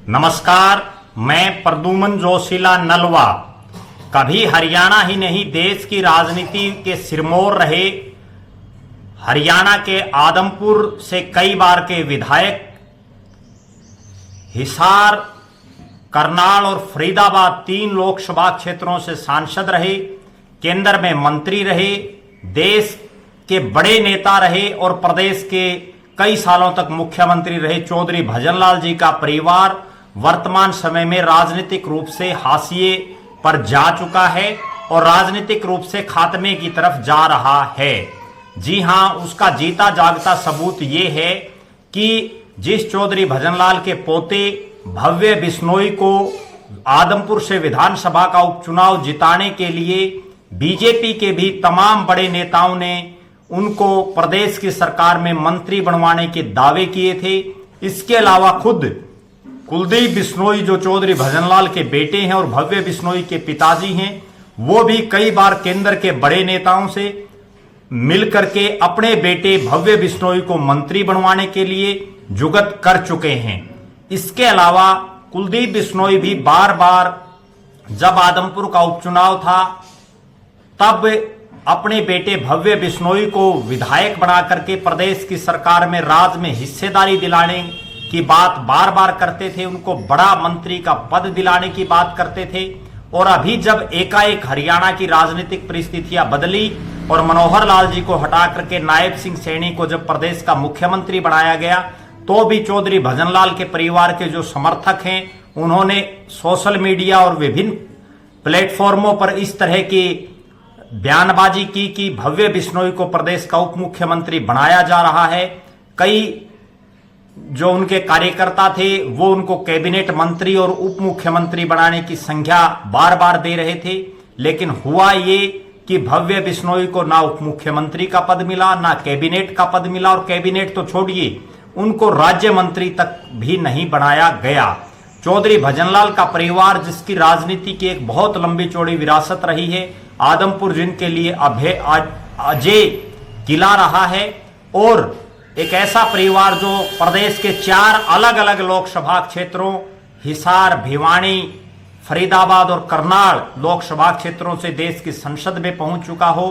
नमस्कार, मैं प्रद्युमन जोशीला नलवा। कभी हरियाणा ही नहीं देश की राजनीति के सिरमौर रहे हरियाणा के आदमपुर से कई बार के विधायक, हिसार, करनाल और फरीदाबाद 3 लोकसभा क्षेत्रों से सांसद रहे, केंद्र में मंत्री रहे, देश के बड़े नेता रहे और प्रदेश के कई सालों तक मुख्यमंत्री रहे चौधरी भजनलाल जी का परिवार वर्तमान समय में राजनीतिक रूप से हाशिए पर जा चुका है और राजनीतिक रूप से खात्मे की तरफ जा रहा है। जी हां, उसका जीता जागता सबूत ये है कि जिस चौधरी भजनलाल के पोते भव्य बिश्नोई को आदमपुर से विधानसभा का उपचुनाव जिताने के लिए बीजेपी के भी तमाम बड़े नेताओं ने उनको प्रदेश की सरकार में मंत्री बनवाने के दावे किए थे। इसके अलावा खुद कुलदीप बिश्नोई जो चौधरी भजनलाल के बेटे हैं और भव्य बिश्नोई के पिताजी हैं, वो भी कई बार केंद्र के बड़े नेताओं से मिलकर के अपने बेटे भव्य बिश्नोई को मंत्री बनवाने के लिए जुगत कर चुके हैं। इसके अलावा कुलदीप बिश्नोई भी बार बार जब आदमपुर का उपचुनाव था तब अपने बेटे भव्य बिश्नोई को विधायक बना करके प्रदेश की सरकार में राज में हिस्सेदारी दिलाने की बात बार बार करते थे, उनको बड़ा मंत्री का पद दिलाने की बात करते थे। और अभी जब एकाएक हरियाणा की राजनीतिक परिस्थितियां बदली और मनोहर लाल जी को हटा करके नायब सिंह सैनी को जब प्रदेश का मुख्यमंत्री बनाया गया, तो भी चौधरी भजनलाल के परिवार के जो समर्थक हैं उन्होंने सोशल मीडिया और विभिन्न प्लेटफॉर्मों पर इस तरह की बयानबाजी की कि भव्य बिश्नोई को प्रदेश का उप मुख्यमंत्री बनाया जा रहा है। कई जो उनके कार्यकर्ता थे वो उनको कैबिनेट मंत्री और उप मुख्यमंत्री बनाने की संख्या बार बार दे रहे थे, लेकिन हुआ ये कि भव्य बिश्नोई को ना उप मुख्यमंत्री का पद मिला, ना कैबिनेट का पद मिला, और कैबिनेट तो छोड़िए, उनको राज्य मंत्री तक भी नहीं बनाया गया। चौधरी भजनलाल का परिवार, जिसकी राजनीति की एक बहुत लंबी चौड़ी विरासत रही है, आदमपुर जिनके लिए अजय किला रहा है, और एक ऐसा परिवार जो प्रदेश के 4 अलग अलग लोकसभा क्षेत्रों हिसार, भिवानी, फरीदाबाद और करनाल लोकसभा क्षेत्रों से देश की संसद में पहुंच चुका हो,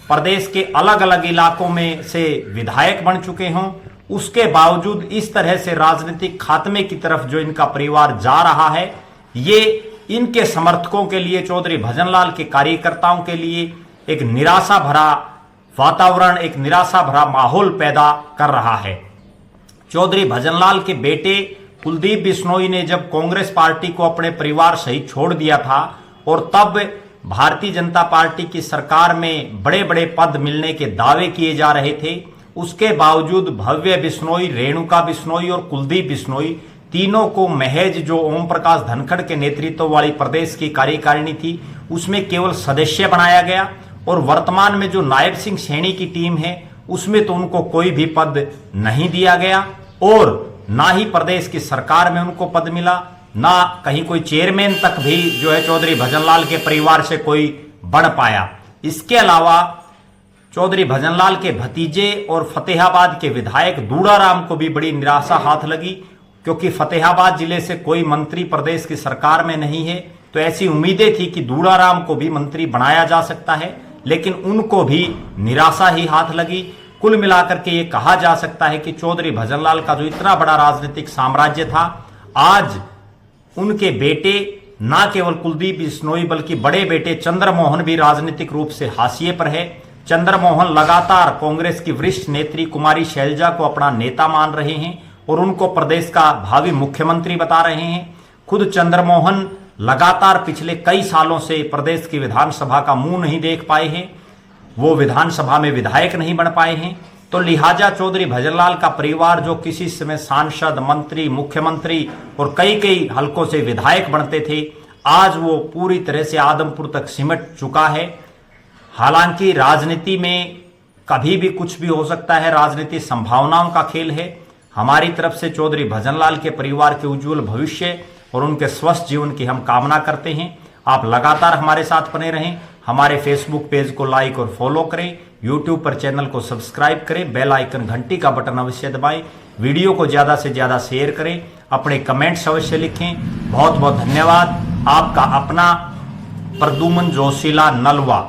प्रदेश के अलग अलग इलाकों में से विधायक बन चुके हों, उसके बावजूद इस तरह से राजनीतिक खात्मे की तरफ जो इनका परिवार जा रहा है, ये इनके समर्थकों के लिए, चौधरी भजनलाल के कार्यकर्ताओं के लिए एक निराशा भरा वातावरण, एक निराशा भरा माहौल पैदा कर रहा है। चौधरी भजनलाल के बेटे कुलदीप बिश्नोई ने जब कांग्रेस पार्टी को अपने परिवार सहित छोड़ दिया था और तब भारतीय जनता पार्टी की सरकार में बड़े बड़े पद मिलने के दावे किए जा रहे थे, उसके बावजूद भव्य बिश्नोई, रेणुका बिश्नोई और कुलदीप बिश्नोई तीनों को महज जो ओम प्रकाश धनखड़ के नेतृत्व वाली प्रदेश की कार्यकारिणी थी उसमें केवल सदस्य बनाया गया, और वर्तमान में जो नायब सिंह सैनी की टीम है उसमें तो उनको कोई भी पद नहीं दिया गया और ना ही प्रदेश की सरकार में उनको पद मिला, ना कहीं कोई चेयरमैन तक भी जो है चौधरी भजनलाल के परिवार से कोई बन पाया। इसके अलावा चौधरी भजनलाल के भतीजे और फतेहाबाद के विधायक दूड़ाराम को भी बड़ी निराशा हाथ लगी, क्योंकि फतेहाबाद जिले से कोई मंत्री प्रदेश की सरकार में नहीं है, तो ऐसी उम्मीदें थी कि दूड़ाराम को भी मंत्री बनाया जा सकता है, लेकिन उनको भी निराशा ही हाथ लगी। कुल मिलाकर के ये कहा जा सकता है कि चौधरी भजनलाल का जो इतना बड़ा राजनीतिक साम्राज्य था, आज उनके बेटे ना केवल कुलदीप बिश्नोई बल्कि बड़े बेटे चंद्रमोहन भी राजनीतिक रूप से हाशिए पर है। चंद्रमोहन लगातार कांग्रेस की वरिष्ठ नेत्री कुमारी शैलजा को अपना नेता मान रहे हैं और उनको प्रदेश का भावी मुख्यमंत्री बता रहे हैं। खुद चंद्रमोहन लगातार पिछले कई सालों से प्रदेश की विधानसभा का मुंह नहीं देख पाए हैं, वो विधानसभा में विधायक नहीं बन पाए हैं, तो लिहाजा चौधरी भजनलाल का परिवार जो किसी समय सांसद, मंत्री, मुख्यमंत्री और कई हलकों से विधायक बनते थे, आज वो पूरी तरह से आदमपुर तक सिमट चुका है। हालांकि राजनीति में कभी भी कुछ भी हो सकता है, राजनीति संभावनाओं का खेल है। हमारी तरफ से चौधरी भजनलाल के परिवार के उज्जवल भविष्य और उनके स्वस्थ जीवन की हम कामना करते हैं। आप लगातार हमारे साथ बने रहें, हमारे फेसबुक पेज को लाइक और फॉलो करें, यूट्यूब पर चैनल को सब्सक्राइब करें, बेल आइकन घंटी का बटन अवश्य दबाएं। वीडियो को ज़्यादा से ज़्यादा शेयर करें, अपने कमेंट्स अवश्य लिखें। बहुत बहुत धन्यवाद। आपका अपना प्रद्युमन जोशीला नलवा।